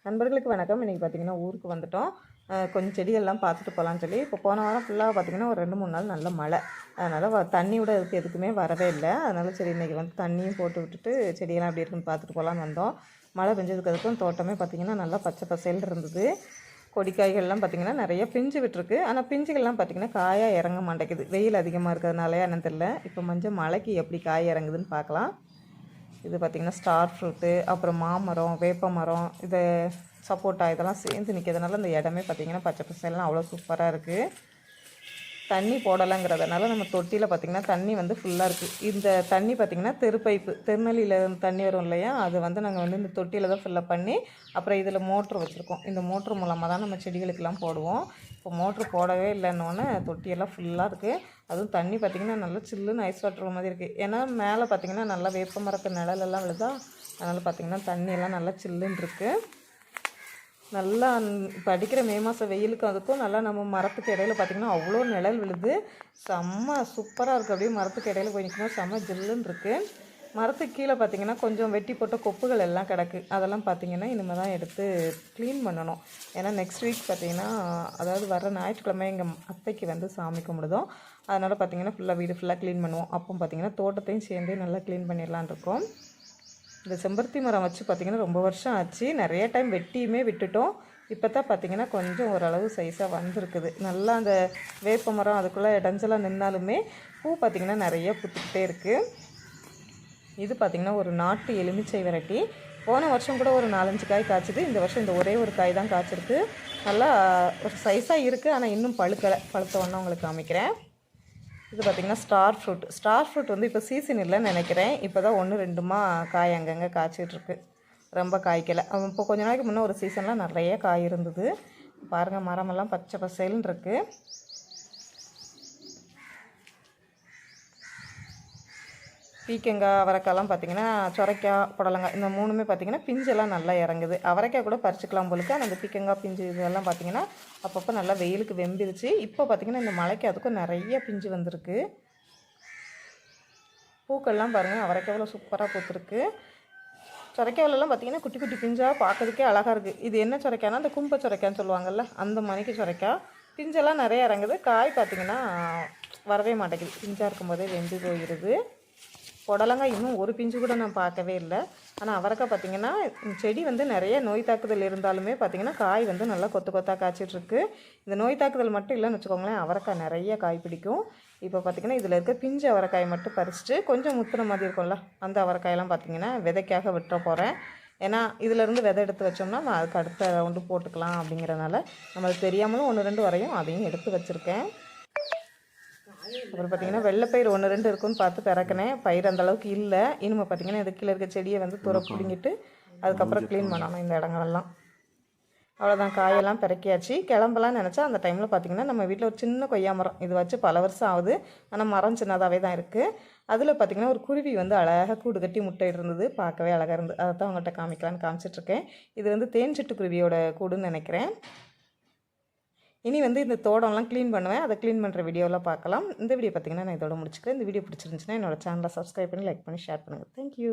நண்பர்களுக்கு வணக்கம். இன்றைக்கி பார்த்திங்கன்னா ஊருக்கு வந்துவிட்டோம். கொஞ்சம் செடிகள்லாம் பார்த்துட்டு போகலான்னு சொல்லி. இப்போ போன வாரம் ஃபுல்லாக பார்த்திங்கன்னா ஒரு 2-3 நாள் நல்ல மழை. அதனால் தண்ணியோட இதுக்கு எதுக்குமே வரவே இல்லை. அதனால் சரி இன்றைக்கி வந்து தண்ணியும் போட்டு விட்டுட்டு செடியெல்லாம் எப்படி இருக்குன்னு பார்த்துட்டு போகலான்னு வந்தோம். மழை பெஞ்சதுக்கு அதுக்கும் தோட்டமே பார்த்திங்கன்னா நல்லா பச்சை பசேல் இருந்தது. கொடிக்காய்கள்லாம் பார்த்திங்கன்னா நிறைய பிஞ்சு விட்டுருக்கு. ஆனால் பிஞ்சுகள்லாம் பார்த்திங்கன்னா காயாக இறங்க மாட்டேங்குது. வெயில் அதிகமாக இருக்கிறதுனாலே என்னன்னு தெரியல. இப்போ மழைக்கு எப்படி காய் இறங்குதுன்னு பார்க்கலாம். இது பார்த்திங்கன்னா ஸ்டார் ஃப்ரூட்டு, அப்புறம் மாமரம், வேப்ப மரம், இது சப்போட்டா இதெல்லாம் சேர்ந்து நிற்கிறதுனால இந்த இடமே பார்த்திங்கன்னா பச்சை பசேல்லாம் அவ்வளோ சூப்பராக இருக்குது. தண்ணி போடலைங்கிறதுனால நம்ம தொட்டியில் பார்த்திங்கன்னா தண்ணி வந்து ஃபுல்லாக இருக்குது. இந்த தண்ணி பார்த்திங்கன்னா தெரு பைப்பு, திருநெல்லியில் தண்ணி வரும் இல்லையா, அது வந்து நாங்கள் வந்து இந்த தொட்டியில் தான் ஃபில்லப் பண்ணி அப்புறம் இதில் மோட்ரு வச்சுருக்கோம். இந்த மோட்ரு மூலமாக தான் நம்ம செடிகளுக்கெல்லாம் போடுவோம். இப்போ மோட்ரு போடவே இல்லைன்னொன்னே தொட்டியெல்லாம் ஃபுல்லாக இருக்குது. அதுவும் தண்ணி பார்த்திங்கன்னா நல்லா சில்லுன்னு ஐஸ் வாட்டர் மாதிரி இருக்குது. ஏன்னா மேலே பார்த்திங்கன்னா நல்லா வேப்ப மரத்து நிழலெல்லாம் விழுதா, அதனால் பார்த்திங்கன்னா தண்ணியெல்லாம் நல்லா சில்லுன்னு இருக்குது. நல்லா இப்போ அடிக்கிற மே மாதம் வெயிலுக்கும் அதுக்கும் நல்லா நம்ம மரத்துக்கு இடையில பார்த்திங்கன்னா அவ்வளோ நிழல் விழுது. செம்ம சூப்பராக இருக்குது. அப்படியே மரத்துக்கு இடையில போய் நிற்கும்போது செம்ம ஜில்லுன்னு இருக்குது. மரத்துக்கு கீழே பார்த்திங்கன்னா கொஞ்சம் வெட்டி போட்ட கொப்புகள் எல்லாம் கிடக்கு. அதெல்லாம் பார்த்திங்கன்னா இனிமேல் தான் எடுத்து க்ளீன் பண்ணணும். ஏன்னா நெக்ஸ்ட் வீக் பார்த்திங்கன்னா, அதாவது வர ஞாயிற்றுக்கிழமை எங்கள் அத்தைக்கு வந்து சாமி கும்பிடுதோம். அதனால் பார்த்திங்கன்னா ஃபுல்லாக வீடு ஃபுல்லாக க்ளீன் பண்ணுவோம். அப்போ பார்த்திங்கன்னா தோட்டத்தையும் சேர்ந்து நல்லா க்ளீன் பண்ணிடலான் இருக்கோம். இந்த செம்பருத்தி மரம் வச்சு பார்த்திங்கன்னா ரொம்ப வருஷம் ஆச்சு. நிறைய டைம் வெட்டியுமே விட்டுட்டோம். இப்போ தான் பார்த்திங்கன்னா கொஞ்சம் ஓரளவு சைஸாக வந்திருக்குது. நல்லா அந்த வேப்ப மரம் அதுக்குள்ளே இடைஞ்சலாக நின்னாலுமே பூ பார்த்திங்கன்னா நிறைய பூத்துக்கிட்டே இருக்குது. இது பார்த்திங்கன்னா ஒரு நாட்டு எலுமிச்சை வெரைட்டி. போன வருஷம் கூட ஒரு 4-5 காய் காய்ச்சிது. இந்த வருஷம் இந்த ஒரே ஒரு காய் தான் காய்ச்சிருக்கு. நல்லா ஒரு சைஸாக இருக்குது. ஆனால் இன்னும் பழுத்த ஒன்று உங்களுக்கு காமிக்கிறேன். இது பார்த்திங்கன்னா ஸ்டார் ஃப்ரூட் வந்து இப்போ சீசன் இல்லைன்னு நினைக்கிறேன். இப்போ தான் 1-2 காய் அங்கங்கே காய்ச்சிட்ருக்கு. ரொம்ப காய்க்கலை. இப்போ கொஞ்ச நாளைக்கு முன்னே ஒரு சீசனில் நிறைய காய் இருந்தது. பாருங்கள் மரமெல்லாம் பச்சை பசேல்னு இருக்குது. பீக்கங்காய், அவரைக்காய்லாம் பார்த்திங்கன்னா, சொரைக்காய், புடலங்காய் இந்த 3மே பார்த்திங்கன்னா பிஞ்செல்லாம் நல்லா இறங்குது. அவரைக்காய் கூட பறிச்சுக்கலாம் போலுக்கு. ஆனால் அந்த பீக்கங்காய் பிஞ்சு இதெல்லாம் பார்த்திங்கன்னா அப்பப்போ நல்லா வெயிலுக்கு வெம்பிருச்சு. இப்போ பார்த்திங்கன்னா இந்த மழைக்கு அதுக்கும் நிறைய பிஞ்சு வந்திருக்கு. பூக்கள்லாம் பாருங்கள், அவரைக்காவில் சூப்பராக பூத்துருக்கு. சொரைக்காவிலலாம் பார்த்திங்கன்னா குட்டி குட்டி பிஞ்சாக பார்க்கறதுக்கே அழகாக இருக்குது. இது என்ன சொரைக்காய்னா அந்த கும்ப சொரைக்கான்னு சொல்லுவாங்கள்ல, அந்த மணிக்கு சொரைக்காய். பிஞ்செல்லாம் நிறைய இறங்குது. காய் பார்த்திங்கன்னா வரவே மாட்டேங்குது. பிஞ்சாக இருக்கும்போதே வெந்து போயிடுது. புடலங்காய் இன்னும் ஒரு பிஞ்சு கூட நான் பார்க்கவே இல்லை. ஆனால் அவரைக்காய் பார்த்திங்கன்னா செடி வந்து நிறைய நோய் தாக்குதல் இருந்தாலுமே பார்த்திங்கன்னா காய் வந்து நல்லா கொத்து கொத்தாக காய்ச்சிட்ருக்கு. இந்த நோய் தாக்குதல் மட்டும் இல்லைன்னு வச்சுக்கோங்களேன், அவரைக்காய் நிறைய காய் பிடிக்கும். இப்போ பார்த்திங்கன்னா இதில் இருக்க பிஞ்சு அவரைக்காய் மட்டும் பறிச்சுட்டு கொஞ்சம் முத்துன மாதிரி இருக்கும்ல, அந்த அவரைக்காயெல்லாம் பார்த்திங்கன்னா விதைக்காக விட்டுற போகிறேன். ஏன்னா இதிலேருந்து விதை எடுத்து வச்சோம்னா நான் அதுக்கு அடுத்த ரவுண்டு போட்டுக்கலாம் அப்படிங்கிறனால நம்மளுக்கு தெரியாமலும் 1-2 வரையும் அதையும் எடுத்து வச்சுருக்கேன். அப்புறம் பார்த்திங்கன்னா வெள்ளைப்பயிர் 1-2 இருக்குன்னு பார்த்து பிறக்கினேன். பயிர் அந்தளவுக்கு இல்லை. இனிமேல் பார்த்திங்கன்னா இது கீழே இருக்க செடியை வந்து பிடுங்கிட்டு அதுக்கப்புறம் க்ளீன் பண்ணணும் இந்த இடங்களெல்லாம். அவ்வளோதான், காயெல்லாம் பிறக்கியாச்சு. கிளம்பலாம் நினச்சா அந்த டைமில் பார்த்திங்கன்னா நம்ம வீட்டில் ஒரு சின்ன கொய்யா மரம் இது வச்சு பல வருஷம் ஆகுது. ஆனால் மரம் சின்னதாகவே தான் இருக்குது. அதில் பார்த்திங்கன்னா ஒரு குருவி வந்து அழகாக கூடு கட்டி முட்டையிட்டு இருந்தது. பார்க்கவே அழகாக இருந்தது. அதை தான் அவங்கள்ட்ட காமிக்கலான்னு காமிச்சிட்ருக்கேன். இது வந்து தேன் சிட்டுக்குருவியோட கூடுன்னு நினைக்கிறேன். இனி வந்து இந்த தோட்டம்லாம் க்ளீன் பண்ணுவேன். அதை க்ளீன் பண்ணுற வீடியோலாம் பார்க்கலாம். இந்த வீடியோ பார்த்திங்கன்னா நான் இதோட முடிச்சுக்கிறேன். இந்த வீடியோ பிடிச்சிருந்துச்சுன்னா என்னோட சேனலை சப்ஸ்கிரைப் பண்ணி லைக் பண்ணி ஷேர் பண்ணுங்கள். தேங்க்யூ.